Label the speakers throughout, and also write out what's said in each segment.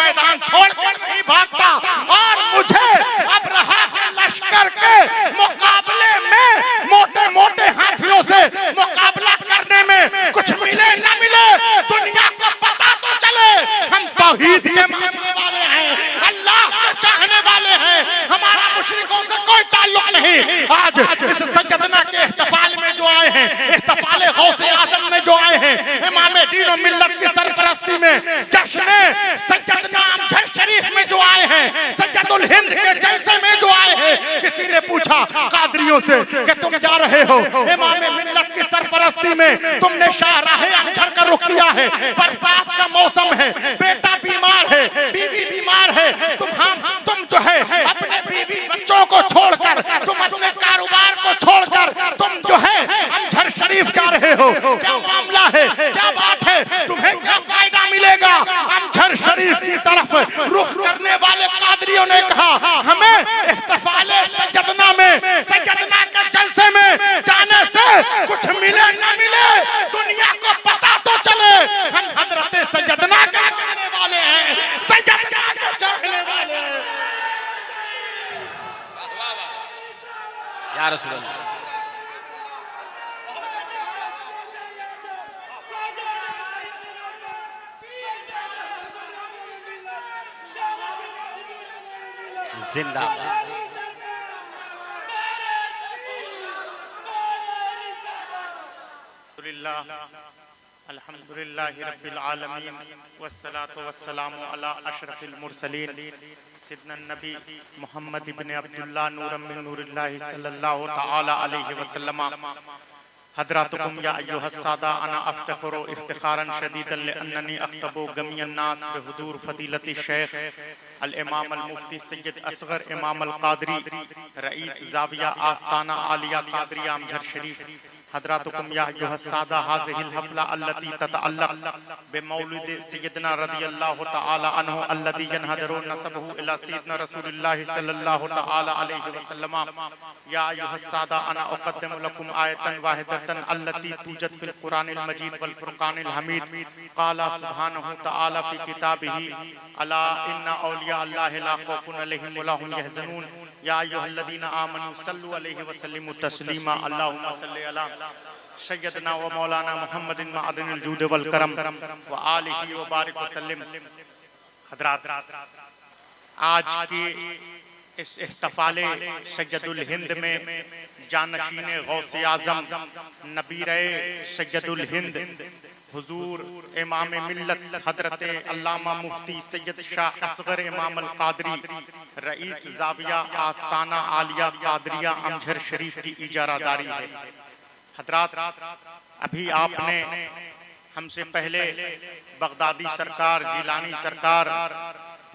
Speaker 1: मैदान छोड़कर नहीं भागता। और मुझे अब रहा है लश्कर के मुकाबले में मोटे मोटे हाथियों से मुकाबला करने में, कुछ मिले न मिले दुनिया को पता तो चले हम तौहीद के मानने वाले हैं, अल्लाह के चाहने वाले हैं, हमारा मुशरिकों से कोई ताल्लुक नहीं। आज इस सज्जदना के इख्तिफाल में जो आए हैं, इख्तिफाल गौसे आज़म में जो आए हैं, इमाम दीन और मिल्लत की सरपरस्ती में जश्न सज्जदना अमजद शरीफ में जो आए हैं, सज्जदुल हिंद के जलसे में जो आए हैं, किसी ने पूछा कादरियों से कि तुम जा रहे हो इमाम मिल्लत की सरपरस्ती में, तुमने शाहराह अमजद का रुख किया है, बरसात का मौसम है, बेटा बीमार है, बीवी बीमार है, तुम जो है अपने बीवी बच्चों को छोड़कर, तुम अपने कारोबार को छोड़कर तुम जो है अमजद शरीफ जा रहे हो, क्या मामला है, क्या बात है, तुम्हें क्या फायदा मिलेगा? अमजद शरीफ की तरफ रुख करने वाले कादरियों ने कहा हमें इख्तिफाल सज्जदना में, सज्जदना के जलसे में जाने से कुछ मिले न मिले दुनिया को पता तो चले हम हजरत सज्जदना का चाहने वाले हैं, सज्जदना के चाहने वाले हैं।
Speaker 2: या रसूल अल्लाह। जिंदाबाद।
Speaker 1: अल्हम्दुलिल्लाहि रब्बिल आलमीन वस्सलातु वस्सलामु अला अशरफिल मुरसलीन सिद्दना नबी मुहम्मद इब्न अब्दुल्लाह नूरम मिन नूरिल्लाहि सल्लल्लाहु तआला अलैहि वसल्लम। हदरातुकुम या अय्युहस सादा अना अफ्तखुरु इफ्तिखारन शदीदन लिअन्ननी अख्तबु गमियन नास बिहुदूर फदीलती शेख अल इमाम अल मुफ्ती सैयद असगर इमाम अल कादरी रईस जाविया आस्ताना आलिया कादरिया अमजद शरीफ। हदरातुकुम या अय्युहस सादा हाज़िहिल हफ़ला अल्लती ततअल्लक़ बिमौलिद सय्यदना रज़ियल्लाहु तआला अन्हु अल्लज़ी यनहदरु नसबहु इला सय्यदना रसूलिल्लाहि सल्लल्लाहु तआला अलैहि वसल्लम। या अय्युहस सादा अना उक़द्दिमु लकुम आयतन वाहिदतन अल्लती तूजद फिल कुरानिल मजीद वल फुरक़ानिल हमीद। क़ाला सुब्हानहु तआला फ़ी किताबिही अला इन्ना औलिया अल्लाहि ला खौफ़ुन अलैहिम वला हुम यहज़नून। या अय्युहल्लज़ीना आमनू सल्लु अलैहि वसल्लिमु तस्लीमा। अल्लाहुम्मा सल्लि अला सय्यदना व मौलाना मुहम्मदिन मअदनिल जूद वल करम व आलिहि व बारिक वसल्लिम। हज़रात, आज की इस इख्तिफाले सय्यदुल हिंद में जानशीने गौसे आज़म नबीरे सय्यदुल हिंद हुजूर इमाम मिल्लत हजरत अल्लामा मुफ्ती सैयद शाह असगर इमाम अल कादरी रईस जाविया आस्ताना आलिया कादरिया अमजद शरीफ की इजारादारी है। हजरात, अभी आपने हमसे पहले बगदादी सरकार, जिलानी सरकार,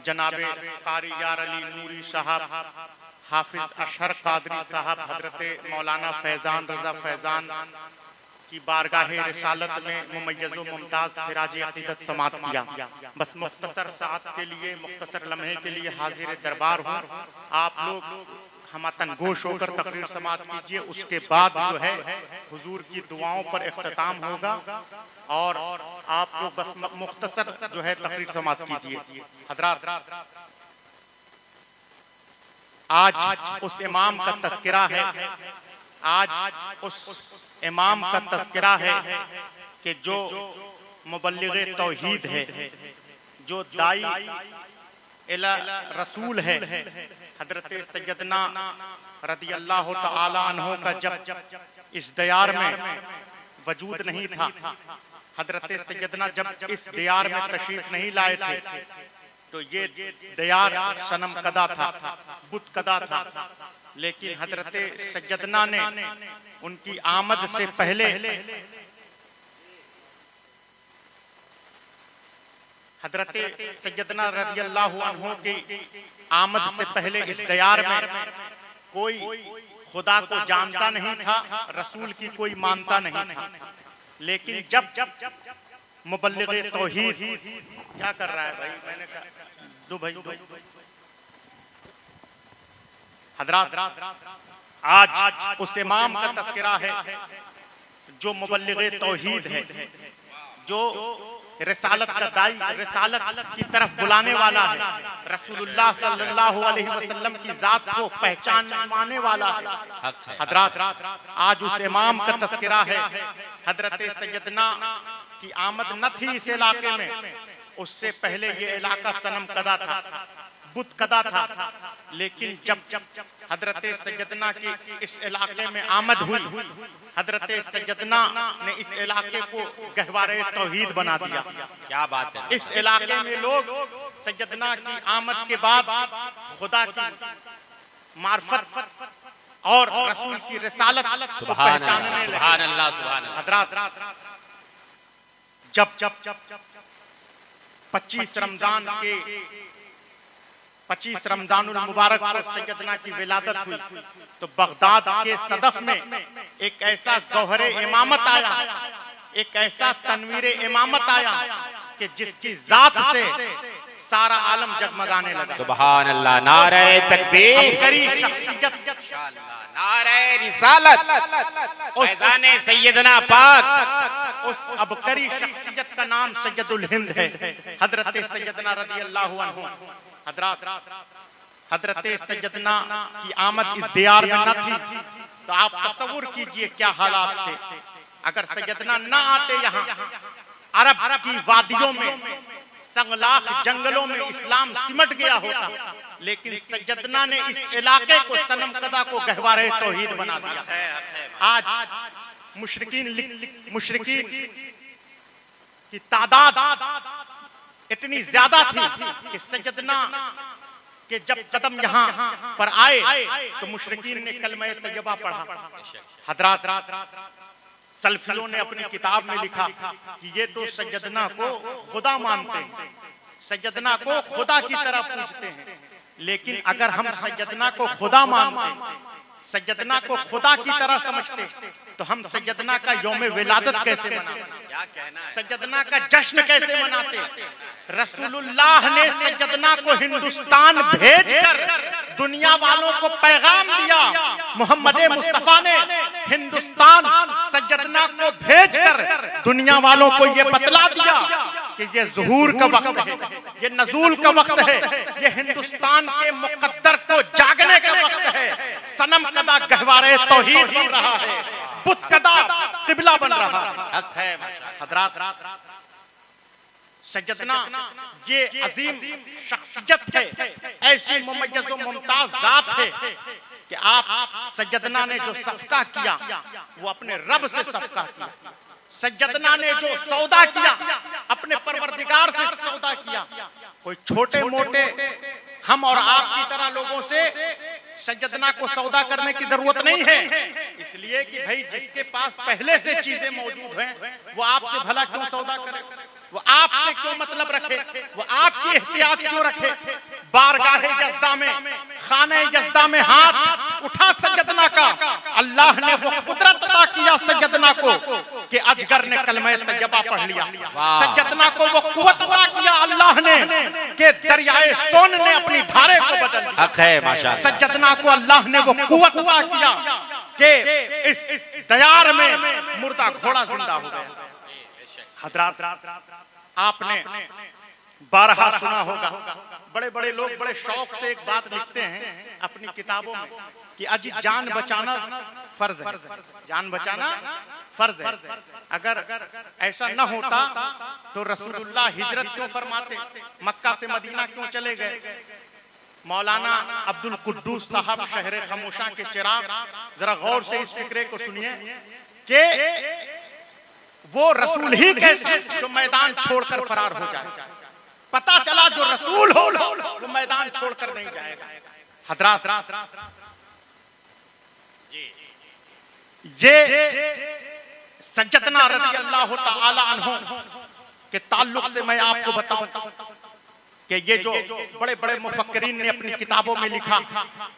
Speaker 1: जनाबे कारी यार अली नूरी साहब, हाफिज अशहर कादरी साहब, हजरत मौलाना फैजान रजा फैजान की बारगाहे रिसालत में मुमय्यज़ व मुमताज़ ख़िराज अक़ीदत समात किया। बस मुख्तसर साथ के लिए, मुख्तसर लम्हे के लिए हाजिर दरबार हूँ। आप लोग हमतन गोश होकर तकरीर समात कीजिए, उसके बाद जो है हुजूर की दुआओं पर इख्तिताम होगा और आपको बस मुख्तसर जो है तकरीर समात कीजिए। हज़रात, आज उस इमाम का तज़किरा है, आज उस इमाम का तज़किरा है कि जो मुबल्लिग़ तौहीद है, जो दाई इला रसूल है। हजरत सैयदना रज़ियल्लाहु तआला अन्हु का जब इस दियार में वजूद नहीं था, हजरत सैयदना जब इस दियार में तशरीफ नहीं लाए थे, तो ये दियार सनम कदा था, बुत कदा था। लेकिन हजरत सैयदना ने उनकी आमद से पहले, हजरत सैयदना रज़ियल्लाहु अन्हु की आमद से पहले इस दियार में कोई खुदा को जानता नहीं था, रसूल की कोई मानता नहीं था। लेकिन जब मुबल्लिग़ तौहीद क्या कर रहा है भाई, मैंने कहा दो भाई हजरात, आज उस इमाम का तज़किरा है जो मुबल्लिग़ तौहीद है, जो रिसालत का दाई, रिसालत की तरफ बुलाने वाला है, रसूलुल्लाह सल्लल्लाहु अलैहि वसल्लम की जात को पहचानने वाला है। हजरात, आज उस इमाम का तस्करा है। हजरत सैयदना की आमद न थी इस इलाके में, उससे पहले ये इलाका सनम कदा था, बुत कदा था। लेकिन जब हजरत सैयदना की इस इलाके में आमद हुई, हजरत सैयदना ने इस इलाके को गहवारे तौहीद बना दिया।
Speaker 2: क्या बात है।
Speaker 1: इस इलाके में लोग सैयदना की आमद के बाद खुदा की मार्फत और रसूल की रिसालत को पहचानने लगे।
Speaker 2: सुभान अल्लाह, सुभान अल्लाह।
Speaker 1: हजरात, जब 25 रमजान के 25 रमजानुल मुबारक को सैयदना की विलादत हुई, तो बगदाद के सदफ में एक ऐसा गौहरे इमामत आया, एक ऐसा तनवीर इमामत आया कि जिसकी जात से सारा आलम जगमगाने लगा।
Speaker 2: सुभान अल्लाह, नारे तकबीर,
Speaker 1: अबकरी शख्सियत,
Speaker 2: नारे रिसालत, फैज़ाने सैयदना पाक।
Speaker 1: उस अबकरी शख्सियत का नाम सैयदुल हिंद है, हजरत सैयदना रज़ियल्लाहु अन्हु। हजरत सैयदना की आमद इस दियार में न थी तो आप तसव्वुर कीजिए क्या हालात थे। अगर सैयदना न आते यहाँ, अरब की वादियों में, संगलाख जंगलों में इस्लाम सिमट गया होता, लेकिन सैयदना ने इस इलाके को, सनम कदा को गहवारे तौहीद बना दिया। आज मुशरिकीन की तादाद इतनी ज्यादा थी कि सैयदना के जब कदम यहाँ पर आए तो मुशरिकीन ने कलमा तैयबा पढ़ा। हजरात, सल्फियों ने अपनी किताब में लिखा कि ये तो सैयदना को खुदा मानते हैं, सैयदना को खुदा की तरह पूजते हैं। लेकिन अगर हम सैयदना को खुदा मानते, सैयदना को खुदा की तरह समझते, तो हम सैयदना का यौम विलादत कैसे मनाते, सैयदना का जश्न कैसे मनाते। रसूलुल्लाह ने सैयदना को हिंदुस्तान भेजकर दुनिया वालों को पैगाम दिया। मोहम्मद मुस्तफा ने हिंदुस्तान सैयदना को भेजकर दुनिया वालों को ये बतला दिया कि ये ज़ुहूर का वक्त है, ये नज़ूल का वक्त है, ये हिंदुस्तान के मुक़द्दर को जागने का वक्त है। सनम कदा गहवारे तौहीद बन रहा है, बुत कदा क़िबला बन रहा है। हज़रात, सैयदना ये अजीम शख्सियत है, ऐसी मुमय्यज़ व मुमताज़ ज़ात है कि आप सैयदना ने जो सफ़का किया वो अपने रब से सफ़का किया। सैयदना ने जो सौदा किया अपने परवरदिगार से सौदा किया। कोई छोटे मोटे हम और आप की तरह लोगों से सैयदना को सौदा करने की जरूरत नहीं है, इसलिए कि भाई जिसके पास पहले से चीजें मौजूद हैं वो आपसे भला क्यों सौदा करे, वो आपसे क्यों मतलब रखे, वो आपकी एहतियात क्यों रखे। बारगाहे यज़दा में, खाने यज़दा में हाथ उठा सैयदना का, अल्लाह ने वो कुदरत अता किया सैयदना को कि अजगर ने कलमा तैयबा पढ़ लिया। सैयदना को वो कुव्वत अता किया अल्लाह ने कि दरियाए सोन ने अपनी धारे को बदल दिया। सैयदना को अल्लाह ने वो कुव्वत अता किया कि इस दयार में मुर्दा घोड़ा जिंदा हो गया। हज़रात, आपने बारहा सुना होगा, बड़े बड़े लोग बड़े शौक से एक बात लिखते हैं अपनी किताबों में कि अजी जान बचाना फर्ज है, जान बचाना फर्ज है। अगर ऐसा न होता तो रसूलुल्लाह हिजरत क्यों फरमाते, मक्का से मदीना क्यों चले गए। मौलाना अब्दुल कुद्दूस साहब शहर खामोशा के चिराग, जरा गौर से इस फिक्रे को सुनिए कि वो रसूल ही कैसे जो मैदान छोड़कर फरार हो जाए। पता चला जो रसूल हो वो मैदान छोड़कर नहीं जाएगा। हज़रात, ये सैयदना रज़ियल्लाहु ताला अन्हु के ताल्लुक से मैं आपको बताऊं कि ये जो बड़े बड़े मुफक्किरीन ने अपनी किताबों में लिखा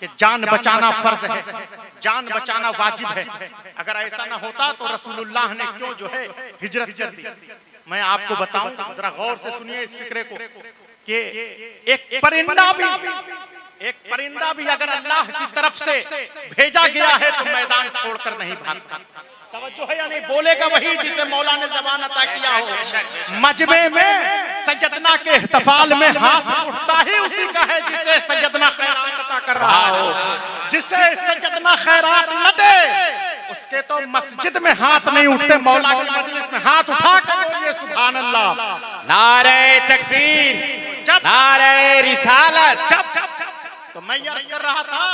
Speaker 1: कि जान बचाना फर्ज है, जान बचाना वाजिब है। अगर ऐसा ना होता तो रसूलुल्लाह ने क्यों जो है हिजरत कर दी। मैं आपको बताऊं, जरा गौर से सुनिए इस फिक्रे को कि एक परिंदा भी अगर अल्लाह की तरफ से भेजा गया है तो मैदान छोड़कर नहीं भागता। तवज्जो है या नहीं? बोलेगा वही जिसे मौला ने ज़बान अता किया हो। मजमे में सैयदना के इहतिफाल में हाथ उठता ही उसी का है जिसे सैयदना खैरात अता कर रहा हो। जिसे सैयदना खैरात न दे उसके तो मस्जिद में हाथ नहीं उठते, मौला की मजलिस में हाथ उठा कर बोलिए सुभान अल्लाह।
Speaker 2: नारे तकबीर, नारे रिसालत।
Speaker 1: तो मैं ये अर्ज कर रहा था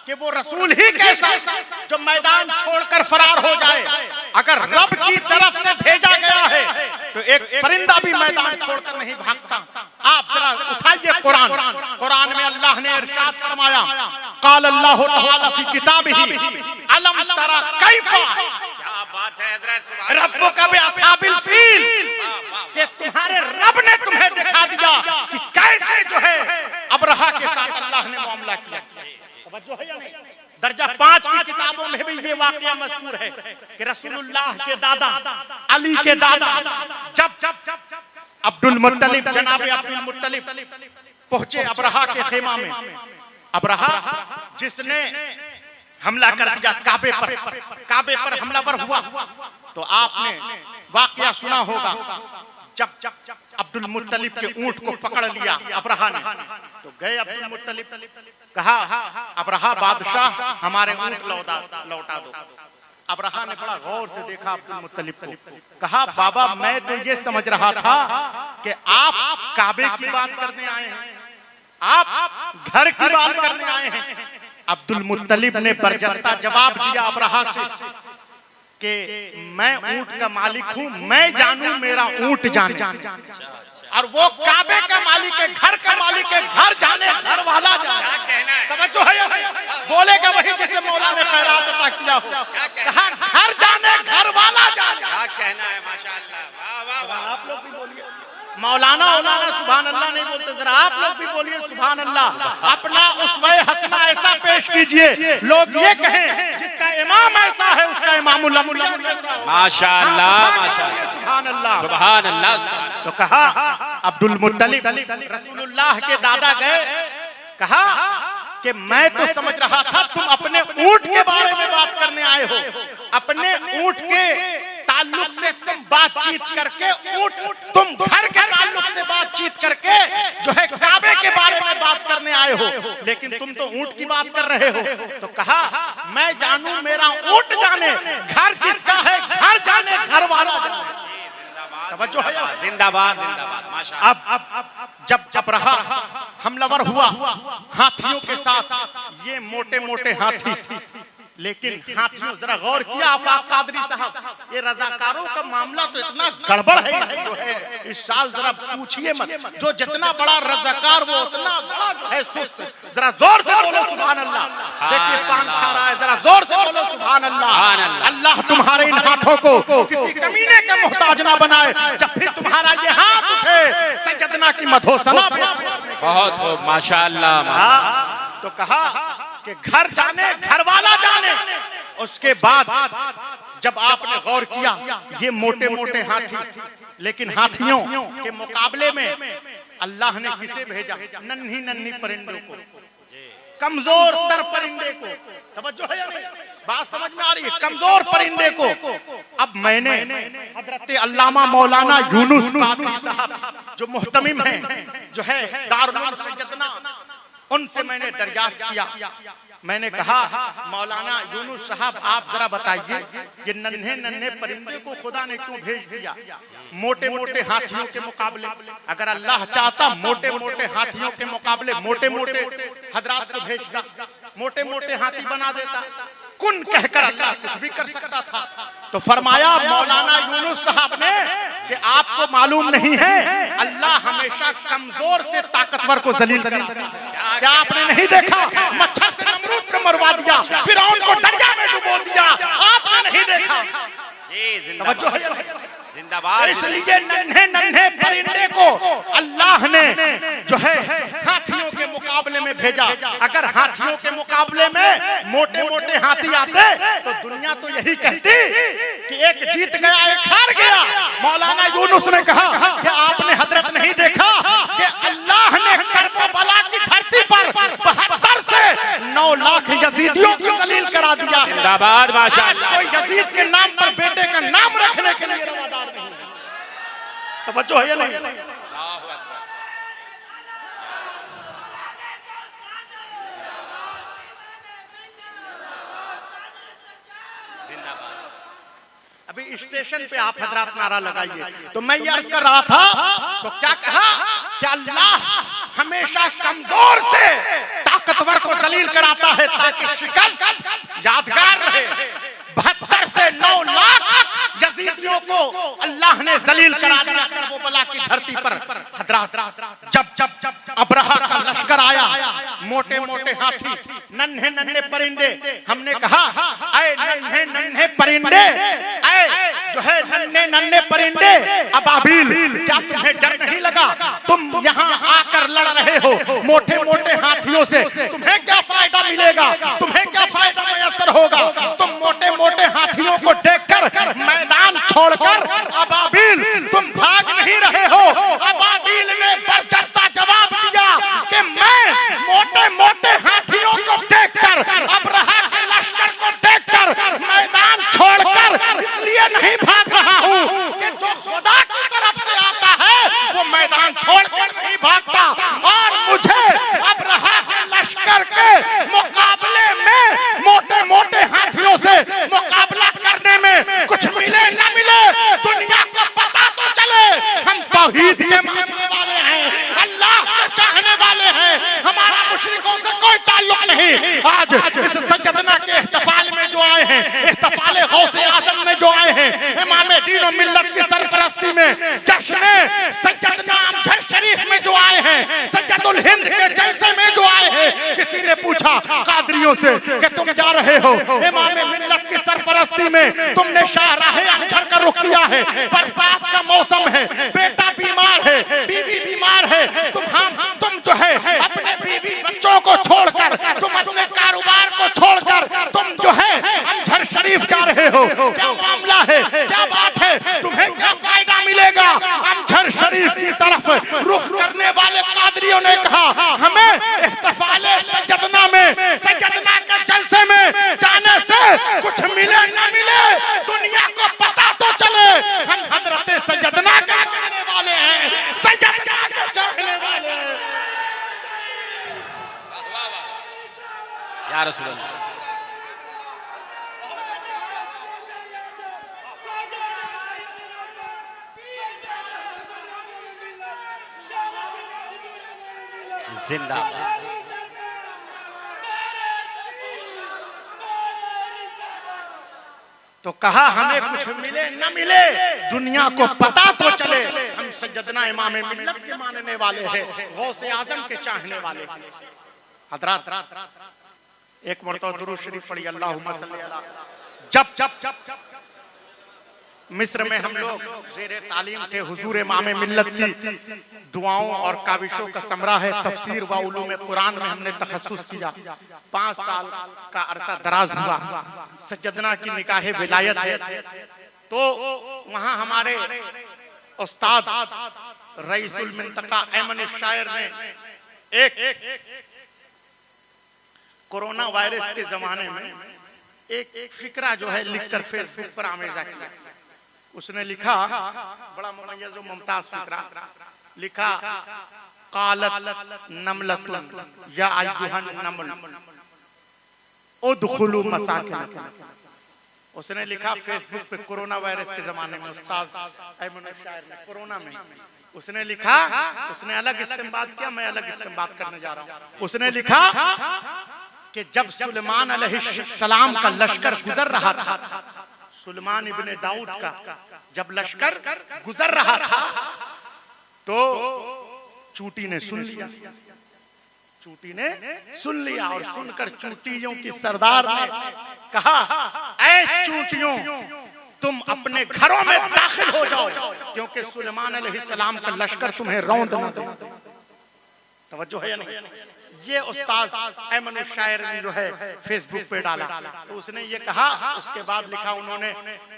Speaker 1: कि वो रसूल ही कैसा जो मैदान छोड़कर फरार हो जाए। अगर रब की तरफ से भेजा गया है तो एक परिंदा भी मैदान छोड़कर नहीं भागता। आप जरा उठाइए कुरान, कुरान में अल्लाह ने इरशाद फरमाया, क़ाल अल्लाहु तआला फी किताबिही अलम तरा कैफा,
Speaker 2: क्या बात है हजरत, सुभान
Speaker 1: रब्बुका बिअस्हाबिल फील, कि तुम्हारे रब ने तुम्हें दिखा दिया कि कैसे जो है अबरहा के साथ अल्लाह ने मामला किया। तवज्जो है या नहीं? दर्जा 5 की किताबों में भी ये वाकया मज़कूर है कि रसूलुल्लाह के दादा अली के दादा जब अब्दुल मुत्तलिब, जनाब अब्दुल मुत्तलिब पहुंचे अबरहा के खेमा में, अबरहा जिसने हमला कर दिया काबे पर हमलावर हुआ, तो आपने वाकया सुना होगा जब अब्दुल मुत्तलिब के ऊंट को पकड़ लिया अबरहा ने, तो गए अब्दुल मुत्तलिब, कहा अबरहा बादशाह हमारे ऊंट लौटा दो। अबरहा ने बड़ा गौर से देखा अब्दुल मुत्तलिब को, कहा बाबा मैं तो ये समझ रहा था कि आप काबे की बात करने आए हैं, आप घर की बात करने आए हैं। अब्दुल मुत्तलिब ने बरजस्ता जवाब दिया अबरहा से कि मैं ऊंट का मालिक हूं, मैं जानू मेरा ऊंट जाने, और वो काबे का मालिक है, घर का मालिक है, घर जाने घर वाला जाने। तवज्जो है? बोलेगा वही जिसे मौला ने खैरात अता किया हो। कहा घर जाने घर वाला जाने।
Speaker 2: क्या कहना है, माशाअल्लाह, वाह वाह वाह।
Speaker 1: आप लोग भी बोलिए मौलाना औलाना सुभान अल्लाह नहीं बोलते, जरा आप लोग भी बोलिए सुभान अल्लाह। अपना उसवे हसना ऐसा पेश कीजिए लोग ये कहें जिसका इमाम ऐसा है उसका इमामुल अंबिया
Speaker 2: माशाअल्लाह, माशाअल्लाह,
Speaker 1: सुभान अल्लाह,
Speaker 2: सुभान अल्लाह।
Speaker 1: तो कहा अब्दुल मुत्तलिब रसूलुल्लाह के दादा गए, कहा कि मैं तो समझ रहा था तुम अपने ऊंट के बारे में बात करने आए हो, अपने ऊंट के ताल्लुक से तुम बातचीत करके तुम घर के ताल्लुक से बातचीत करके जो है काबे के बारे में बात करने आए हो, लेकिन तुम तो ऊंट की बात कर रहे हो। तो कहा मैं जानू मेरा ऊंट जाने, घर जिसका है घर जाने घर वाला जाने। तवज्जो है?
Speaker 2: जिंदाबाद जिंदाबाद, माशाअल्लाह।
Speaker 1: अब जब रहा हमलावर हुआ हाथियों के साथ, ये मोटे मोटे हाथी, लेकिन हाथियों जरा गौर किया आफाक कादरी साहब, ये रजाकारों का मामला तो इतना गड़बड़ है जो है इस साल, जरा पूछिए मत, जो जितना बड़ा रजाकार वो उतना बड़ा जो है सुस्त। जरा जोर से बोलो सुभान अल्लाह। देखिए पान खा रहा है, जरा जोर से बोलो सुभान अल्लाह। अल्लाह तुम्हारे इन हाथों को किसी कमीने का मोहताज ना बनाए, जब फिर तुम्हारा ये हाथ उठे सैयदना की मधोसना।
Speaker 2: बहुत खूब, माशाअल्लाह।
Speaker 1: तो कहा कि घर जाने घर वाला जाने। उसके बाद जब आपने गौर किया ये मोटे मोटे हाथी, लेकिन हाथियों के मुकाबले में अल्लाह ने किसे भेजा? नन्ही नन्ही परिंदों को, कमजोर तर परिंदे को। तवज्जो है या नहीं? बात समझ में आ रही है? कमजोर परिंदे को। अब मैंने हजरत अल्लामा मौलाना यूनुस कादरी साहब जो मुहतमिम हैं, जो है दारुल सैयदना, उनसे मैंने दरियाफ्त किया। मैंने कहा मौलाना यूनुस साहब आप जरा बताइए ये नन्हे नन्हे परिंदे को खुदा ने क्यों भेज दिया मोटे मोटे हाथियों के मुकाबले? अगर अल्लाह चाहता मोटे मोटे हाथियों के मुकाबले मोटे मोटे हजरात को भेजता, मोटे मोटे हाथी बना देता, कुन कहकर अल्लाह कुछ भी कर सकता था। तो फरमाया मौलाना यूनुस साहब ने कि आपको मालूम नहीं है अल्लाह हमेशा कमजोर से ताकतवर को जलील करता है। क्या आपने नहीं देखा मच्छर से नमरूद को मरवा दिया, फिरौन को दरिया में डुबो दिया? आपने नहीं देखा?
Speaker 2: जी जिंदाबाद जिंदाबाद।
Speaker 1: इसलिए नन्हे नन्हे परिंदे को अल्लाह ने जो है हाथियों के मुकाबले में भेजा। अगर हाथियों के मुकाबले में मोटे मोटे हाथी आते तो दुनिया तो यही कहती कि एक जीत गया एक हार गया। मौलाना यूनुस ने कहा कि आपने हजरत नहीं देखा कि अल्लाह ने करबला की धरती पर 72 से 9 लाख यजीदियों को जलील करा दिया।
Speaker 2: जिंदाबाद माशाअल्लाह।
Speaker 1: कोई यजीद के नाम पर बेटे का नाम रखने के लिए रवादार नहीं है। तवज्जो है या नहीं? अभी स्टेशन पे आप हजरात नारा लगाइए। तो मैं ये अर्ज कर रहा था, तो क्या कहा कि अल्लाह हमेशा कमजोर से ताकतवर को जलील कराता है ताकि शिकस्त यादगार रहे। 72 से 9 लाख यजीदियों को अल्लाह ने जलील करा दिया करबला की धरती पर। हजरात जब जब जब अबरहा का लश्कर आया, मोटे मोटे हाथी, नन्हे नन्हे परिंदे, हमने कहा ऐ नन्हे नन्हे परिंदे, ऐ जो है नन्हे नन्हे परिंदे अबाबील, क्या तुम्हें डर नहीं लगा? तुम यहाँ आकर लड़ रहे हो मोटे मोटे हाथियों से, तुम्हें क्या फायदा मिलेगा? तुम्हें क्या फायदा मैसर होगा? तुम मोटे मोटे हाथियों को देखकर मैदान छोड़कर अबाबील तुम भाग नहीं रहे हो। अबाबील ने बरजस्ता जवाब दिया कि मैं मोटे मोटे हाथियों को देखकर, अबरहा के लश्कर को देखकर मैदान छोड़कर इसलिए नहीं भाग रहा हूँ कि जो खुदा की तरफ से आता है वो मैदान छोड़कर नहीं भागता। और मुझे अबरहा के लश्कर के मुकाबले में मोटे मोटे हाथियों से मुकाबला करने में कुछ मिले न मिले, दुनिया को पता तो चले हम तौहीद के मानने वाले हैं, अल्लाह के चाहने वाले हैं, हमारा मुशरिकों से कोई ताल्लुक नहीं। आज इस सज्जदना के इख्तिफाल में जो आए हैं, इख्तिफाले गौसे आज़म में जो आए हैं, इमाम दीन और मिल्लत की सरपरस्ती में जश्न सज्जदना अमजद शरीफ में जो आए हैं, सज्जदुल हिंद के जलसे में जो आए हैं, किसी ने पूछा कादरियों से कि तुम जा रहे हो इमाम मिल्लत की सरपरस्ती में, तुमने शाहराह अमजद का रुख किया है, बरसात का मौसम है, बेटा बीमार है, बीवी बीमार है, तुम जो है अपने बीवी बच्चों को छोड़कर, तुम अपने कारोबार को छोड़कर तुम जो है अमजद शरीफ जा रहे हो, क्या मामला है, क्या बात है, तुम्हें क्या फायदा मिलेगा? अमजद शरीफ की तरफ रुख करने वाले कादरियों ने कहा हमें इख्तिफाले सज्जदना में, सज्जदना के जलसे में जाने से कुछ मिले न मिले, दुनिया को पता तो चले हम हजरत सज्जदना का कहने वाले हैं, सज्जदना के चाहने वाले हैं।
Speaker 2: या रसूल अल्लाह। जिंदाबाद।
Speaker 1: तो कहा हमें कुछ मिले न मिले, दुनिया को पता तो चले हम सज्जदना इमाम मिल्लत के मानने वाले हैं, गौसे आजम के चाहने वाले हैं। हजरात एक मरतबा दुरूद शरीफ पढ़ी, अल्लाहुम्मा सल्ली अला। जब जब जब मिस्र में हम लोग ज़ेरे तालीम थे, हुजूर इमाम मिल्लत की दुआओं और काविशों का समरा है, तफसीर व उलूम कुरान में हमने तखस्सुस किया। 5 साल का अरसा दराज हुआ, सज्जदना की निकाहे विलायत है। तो वहाँ हमारे उस्ताद रईसुल मिंतका ऐमन शायर ने एक कोरोना वायरस के जमाने में एक फिक्रा जो है लिखकर फेसबुक पर आमेजा किया। उसने लिखा, बड़ा मुमय्यज़ व मुमताज फिक्रा लिखा, कालत नमलतुन या अय्युहन नमल उदखुलू मसाकिनकुम। उसने लिखा फेसबुक पे कोरोना वायरस के जमाने में, उस्ताद ऐमन शायर ने कोरोना में उसने लिखा, उसने अलग इस्तेमाल किया, मैं अलग इस्तेमाल करने जा रहा हूँ। उसने लिखा कि जब सुलेमान अलैहिस्सलाम का लश्कर गुजर रहा था, सुलेमान इब्ने दाऊद का जब लश्कर गुजर रहा था तो चूटी ने सुन लिया, चूटी ने सुन लिया और सुनकर चूटियों की सरदार ने कहा, ऐ चूटियों तुम अपने घरों में दाखिल हो जाओ क्योंकि सुलेमान अलैहिस्सलाम का लश्कर तुम्हें रौंद न दे। तवज्जो है या नहीं? ये उस्ताद ऐमन शायर ने जो है फेसबुक पे डाला, तो उसने ये कहा, उसके बाद लिखा उन्होंने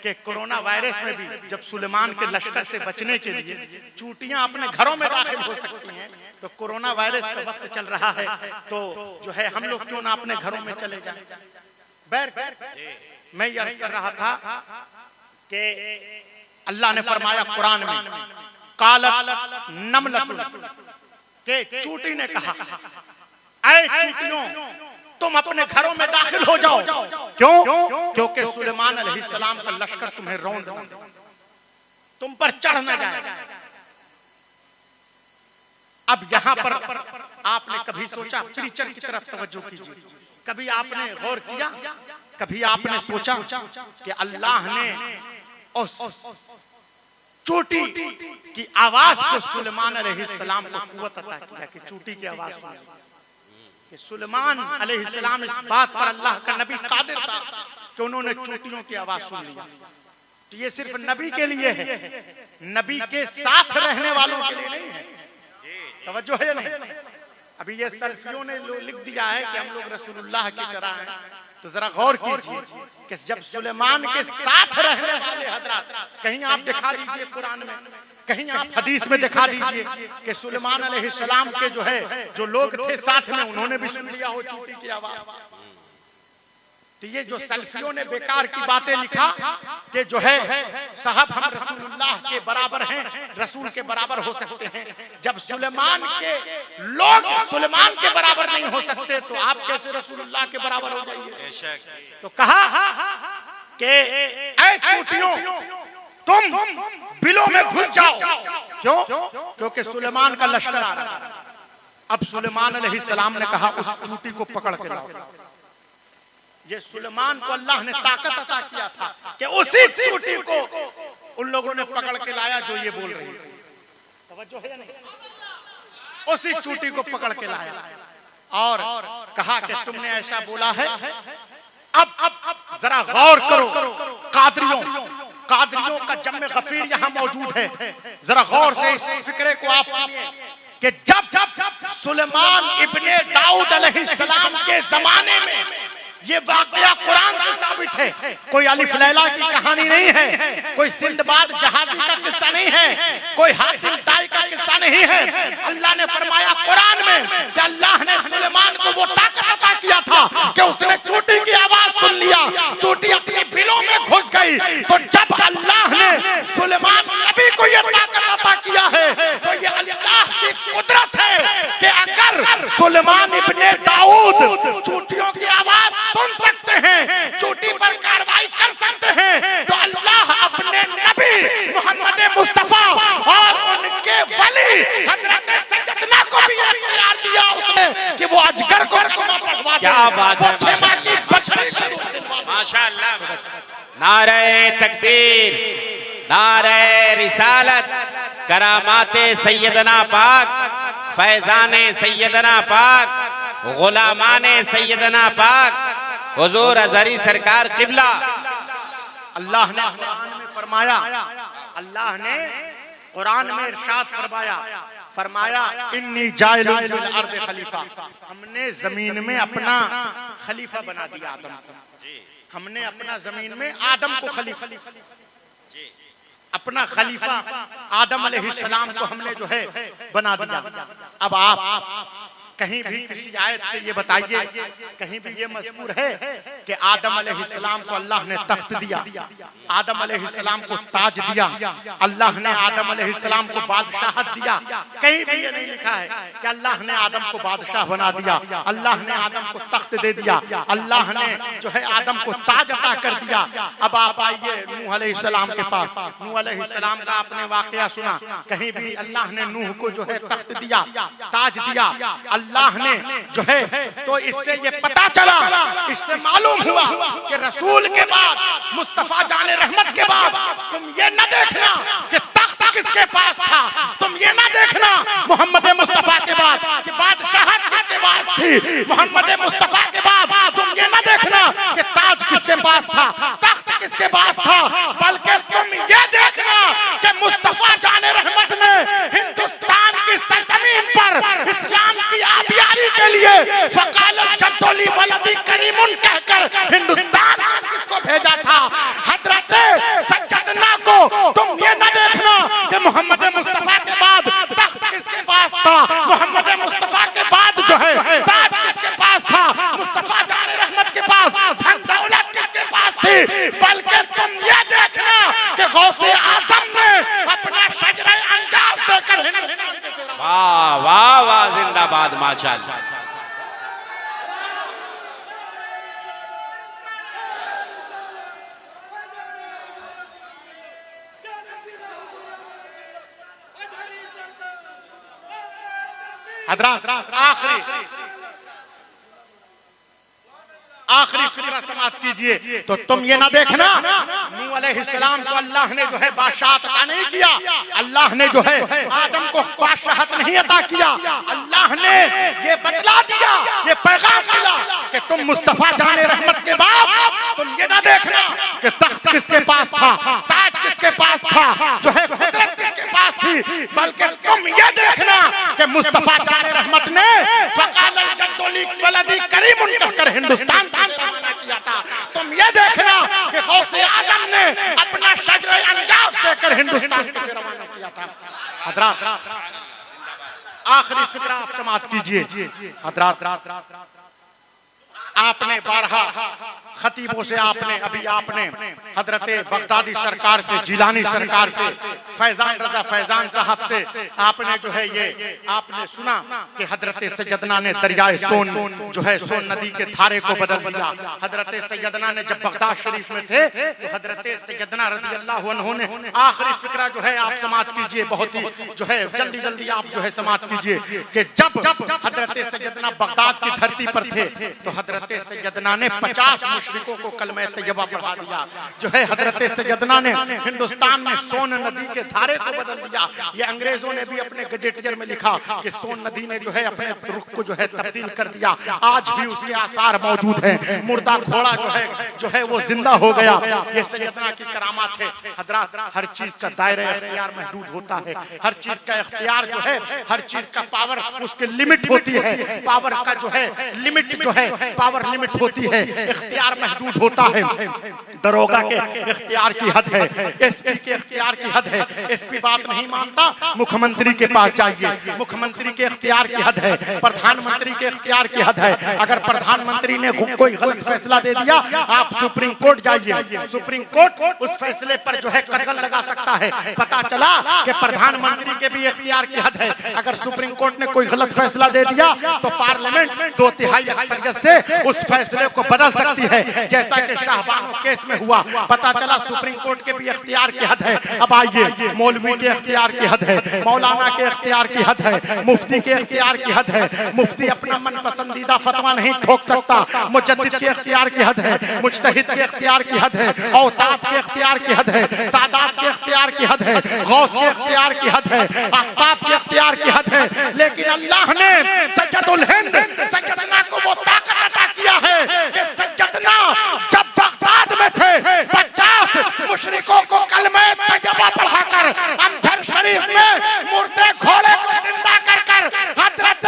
Speaker 1: कि कोरोना वायरस में भी जब सुलेमान के लश्कर से बचने के लिए चूटियां अपने घरों में दाखिल हो सकती हैं, तो कोरोना वायरस का वक्त चल रहा है तो जो है हम लोग क्यों ना अपने घरों में चले जाएं। मैं ये अर्ज कर रहा था कि अल्लाह ने फरमाया कुरान में, कालत नमलतुन, के चूटी ने कहा, ऐ चूटियों तुम अपने घरों में दाखिल हो जाओ। क्यों? क्योंकि सुलेमान अलैहिस्सलाम का लश्कर तुम्हें रौंद तुम पर चढ़ न जाए। अब यहां पर आपने कभी सोचा, प्रीचर की तरफ तवज्जो कीजिए, कभी आपने गौर किया, कभी आपने सोचा कि अल्लाह ने उस चोटी की आवाज को सुलेमान अलैहिस्सलाम को कुव्वत अता किया कि चोटी की आवाज सुने, कि सुलेमान अलैहिस्सलाम इस बात पर अल्लाह का नबी कादिर था कि उन्होंने चोटियों की आवाज सुन ली। तो ये सिर्फ नबी के लिए है, नबी के साथ रहने वालों के लिए नहीं है। तवज्जो है नहीं? अभी ये सल्फियों ने लिख दिया है कि हम लोग रसूलुल्लाह की तरह हैं, तो जरा गौर कीजिए कि जब सुलेमान के साथ रहने वाले हजरत, कहीं आप दिखा दीजिए कुरान में, कहीं आप हदीस में दिखा दीजिए कि सुलेमान अलैहिस्सलाम के जो है जो लोग थे साथ में, उन्होंने भी सुन लिया हो चोटी की आवाज। तो ये जो सल्फियों ने बेकार की बातें लिखा कि जो है साहब हम रसूलुल्लाह के बराबर हैं, रसूल के बराबर हो सकते हैं, जब सुलेमान के लोग सुलेमान के बराबर नहीं हो सकते तो आप कैसे रसूलुल्लाह के बराबर हो जाइए। तो कहा कि ऐ चूटियों तुम बिलों में घुस जाओ। क्यों? क्योंकि सुलेमान का लश्कर आ रहा है। अब सुलेमान अलैहिस्सलाम ने कहा उस चूटी को पकड़ के लाओ। ये सुलेमान को अल्लाह ने ताकत अता किया था कि उसी चूटी को उन लोगों ने पकड़ के लाया जो ये बोल रही है। तवज्जो है या नहीं? उसी चूटी को पकड़ के लाया और कहा कि तुमने ऐसा बोला है। अब जरा गौर करो, कादरियों का जम्मे गफीर यहाँ मौजूद है, जरा गौर से इस फिक्रे को आप सुनिए कि जब सुलेमान इब्ने दाऊद अलैहिस्सलाम के जमाने में ये वाकया कुरान से साबित है, कोई अलिफ लैला की कहानी नहीं है, कोई सिंदबाद जहाजी का किस्सा नहीं है, कोई हातिम ताई का किस्सा नहीं है। अल्लाह ने फरमाया कुरान में कि अल्लाह ने सुलेमान को वो ताकत अता किया था कि उसने चोटी की आवाज सुन लिया, चोटी अपनी बिलों में घुस गई। तो जब अल्लाह ने सुलेमान नबी को ये ताकत अता किया है तो ये अल्लाह की कुदरत है कि अगर सुलेमान इब्ने दाऊद चोटियों की आवाज सुन सकते हैं, चोटी पर कार्रवाई कर सकते हैं, तो अल्लाह अपने नबी मोहम्मद मुस्तफा और उनके वली हजरत सैयदना को भी इख्तियार दिया उसने कि वो अजगर को पकड़वा दे।
Speaker 2: क्या बात है, माशाअल्लाह। नारे तकबीर, नारे रिसालत, करामाते सैयदना पाक, फैजाने सैयदना पाक, गुलामाने सैयदना पाक, हुजूर अज़हरी सरकार किबला।
Speaker 1: अल्लाह ने कुरान में फरमाया, अल्लाह ने कुरान में इरशाद फरमाया इन्नी जाइलुन फिल अर्द खलीफा, हमने जमीन में अपना खलीफा बना दिया आदम को। हमने अपना जमीन में आदम को खलीफा, अपना खलीफा आदम अलैहिस्सलाम को हमने जो है बना दिया। अब आप कहीं भी किसी आयत से ये बताइए, कहीं भी ये मज़कूर है कि आदम अलैहिस्सलाम को अल्लाह ने तख्त दिया, आदम अलैहिस्सलाम को ताज दिया, अल्लाह ने आदम अलैहिस्सलाम को बादशाहत दिया? कहीं भी ये नहीं लिखा है कि अल्लाह ने आदम को बादशाह बना दिया, अल्लाह ने आदम को तख्त दे दिया, अल्लाह ने जो है आदम को ताज अता कर दिया। अब आप आइए नूह अलैहिस्सलाम के पास, नूह अलैहिस्सलाम का आपने वाकया सुना, कहीं भी अल्लाह ने नूह को जो है तख्त दिया, ताज दिया अल्लाह ने जो है। तो इससे ये पता चला, इससे मालूम हुआ कि रसूल के बाद, मुस्तफा जाने रहमत के बाद तुम ये न देखना कि तख्त किसके पास था, तुम ये न देखना मोहम्मद मुस्तफा के बाद कि बादशाहत किसके बाद थी, मोहम्मद मुस्तफा के बाद तुम ये न देखना कि ताज किसके पास था, तख्त किसके पास था, बल्कि तुम ये देखना कि मुस्तफा जाने रहमत ने हिंदुस्तान की सरजमीन पर इस्लाम की आबियारी के लिए फकाल जद्दोली वलदी करीमुन कहकर हिंदुस्तान किसको भेजा था? हजरत सज्जदना को। तुम ये न देखना कि मोहम्मद मुस्तफा के बाद तख्त किसके पास था, मोहम्मद मुस्तफा के बाद जो है ताज किसके पास था, मुस्तफा जाने रहमत के पास धन दौलत
Speaker 2: जिंदाबाद माशाअल्लाह।
Speaker 1: हजरात आखिरी फिक्रा समाप्त कीजिए। तो तुम ये ना देखना नूह अलैहिस्सलाम को अल्लाह ने जो है बादशाहत अता नहीं किया, अल्लाह ने जो है आदम को बादशाहत नहीं अता किया, अल्लाह ने ये बतला दिया, ये पैगाम दिया कि तुम मुस्तफा जाने रहमत के बाद तुम ये ना देखना कि तख्त किसके पास था, ताज किसके पास था, जो है कुदरत किसके पास थी, बल्कि तुम ये देखना कि मुस्तफा जाने रहमत ने फकालल जद्दुली वलदी करीमुन कहकर हिंदुस्तान किया था। तुम ये देखना कि गौसे आजम ने अपना शजरे अंजाज देकर हिंदुस्तान से रवाना किया था। हजरात आखिरी फिक्रा आप समाप्त कीजिए। हजरात आपने 12 खतीबों से आपने हजरत बगदादी सरकार से, जिलानी सरकार से, फैजान रजा फैजान साहब से आपने जो है ये आपने सुना कि हजरत सैयदना ने दरियाए सोन जो है सोन नदी के धारे को बदल दिया। हजरत सैयदना ने जब बगदाद शरीफ में थे तो हजरत सैयदना रज़ी अल्लाह अन्हु ने आखिरी फिक्रा जो है आप समाप्त कीजिए, बहुत ही जो है जल्दी जल्दी आप जो है समाप्त कीजिए कि जब हजरत सैयदना बगदाद की धरती पर थे तो हजरत सैयदना ने 50 मुशरिकों को कलमा तैयबा पढ़ा दिया। जो है हजरत सैयदना ने हिंदुस्तान में सोन नदी के धारे को बदल दिया। ये अंग्रेजों ने भी अपने गजेटियर में लिखा कि सोन नदी ने जो है अपने रुख को जो है तब्दील कर दिया। आज भी उसके आसार मौजूद हैं। मुर्दा घोड़ा जो है वो जिंदा हो गया। ये सैयदना की करामात है। हजरात हर चीज का दायरा इख्तियार महदूद होता है, हर चीज का इख्तियार जो है, हर चीज का पावर उसकी लिमिट होती है। पावर का जो है लिमिट जो है पावर लिमिट होती है, इख्तियार महदूद होता है। दरोगा के इख्तियार की हद है, एसपी के इख्तियार की हद है। एसपी बात नहीं मानता, मुख्यमंत्री के पास जाइए, मुख्यमंत्री के इख्तियार की हद है। प्रधानमंत्री के इख्तियार की हद है। अगर प्रधानमंत्री ने कोई गलत फैसला दे दिया, आप सुप्रीम कोर्ट जाइए, सुप्रीम कोर्ट उस फैसले पर जो है कतल लगा सकता है। पता चला कि प्रधानमंत्री के भी इख्तियार की हद है। अगर सुप्रीम कोर्ट ने कोई गलत फैसला दे दिया तो पार्लियामेंट 2/3 अक्सरियत से उस फैसले को बदल सकती है, जैसा कि शाहबानो केस में हुआ। पता चला सुप्रीम कोर्ट के भी इख्तियार की हद है। अब आइए, मौलवी के इख्तियार की हद है, मौलाना के इख्तियार की हद है, मुफ्ती के इख्तियार की हद है। मुफ्ती अपना मन पसंदीदा फतवा नहीं ठोक सकता। मुजद्दिद के इख्तियार की हद है, मुज्तहिद के इख्तियार की हद है, औताद के इख्तियार की हद है, सादात के इख्तियार की हद है, गौस के इख्तियार की हद है, अहबाब के इख्तियार की हद है। लेकिन अल्लाह ने सज्जदुल हिंद सज्जदना को वो ताकत अता किया है कि सज्जदना जब बगदाद में थे 50 मुशरिकों को कलमे तैयबा पढ़ाकर अमजर शरीफ में मुर्दे घोड़े को जिंदा कर हजरत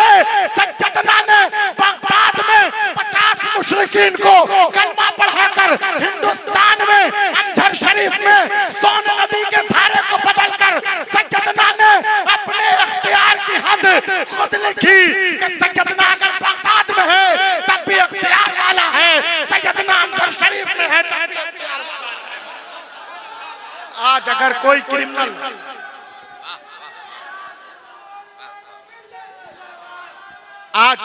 Speaker 1: सज्जदना ने बगदाद में 50 मुशरिकीन को कलमा पढ़ाकर हिंदुस्तान में अमजर शरीफ में सोन नदी के धारे को बदलकर सज्जदना ने अपने इख्तियार की हद खुद लिखी कि सज्जदना अगर बगदाद में है तब भी इख्तियार वाला है, सैयदना अमजर शरीफ में है तब भी इख्तियार वाला है। आज अगर कोई क्रिमिनल आज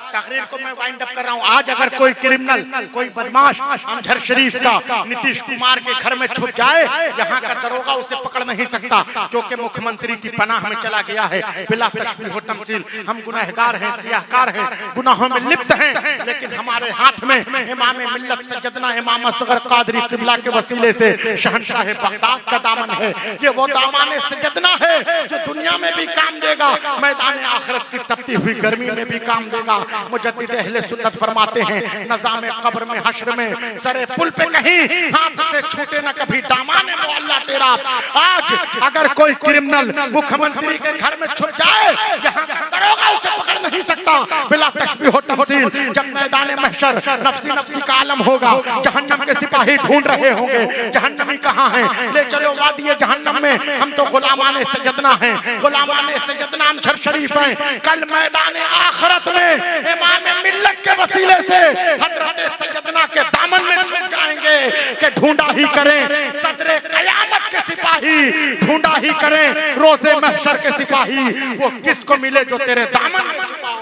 Speaker 1: तकरीर को मैं वाइंड अप कर रहा हूं। आज अगर कोई क्रिमिनल, कोई बदमाश अमजर शरीफ का नीतीश कुमार के घर में छुप जाए, यहाँ का दरोगा उसे पकड़ नहीं सकता, क्योंकि मुख्यमंत्री की पनाह में चला गया है। बिला तशबीह व तमसील हम गुनहगार हैं, सियाहकार हैं, गुनाहों में लिप्त हैं, लेकिन हमारे हाथ में इमाम मिल्लत सज्जदना इमाम असगर कादरी किबला के वसीले से शहंशाह बगदाद का दामन है। ये वो दामन सज्जदना है जो दुनिया में भी काम देगा, मैदान आखिरत की तपती हुई गर्मी में भी काम देगा। मुजद्दिद अहले सुन्नत फरमाते हैं, नज़ामे कब्र में हश्र में सरे पुल पे कहीं हाथ से छूटे ना कभी दामाने मौला तेरा। आज अगर कोई क्रिमिनल मुख्यमंत्री के घर में छुप जाए, यहाँ का दरोगा उसे पकड़ नहीं सकता। बिला तशबीह व तमसील जब मैदान महशर नफ्सी नफ्सी का आलम होगा, जहन्नम के सिपाही ढूंढ रहे होंगे जहन्नमी कहाँ हैं, ले चलो वादी जहन्नम में, हम तो गुलामाने सज्जदना हैं, गुलामाने सज्जदना अमजर शरीफ हैं। कल मैदान आखिरत में इमाम मिल्लत के वसीले से हजरत सैयदना के दामन में छुप जाएंगे कि ढूंढा ही करें सदरे कयामत के सिपाही, ढूंढा ही करें रोजे महशर के सिपाही, वो किसको मिले जो तेरे दामन में छुपा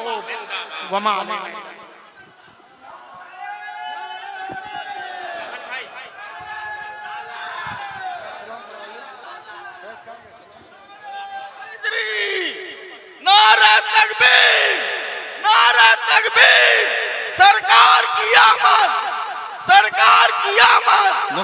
Speaker 1: वमा अलैना।
Speaker 3: नारे तकबीर, नारे तकबीर, सरकार की आमद, सरकार की आमद।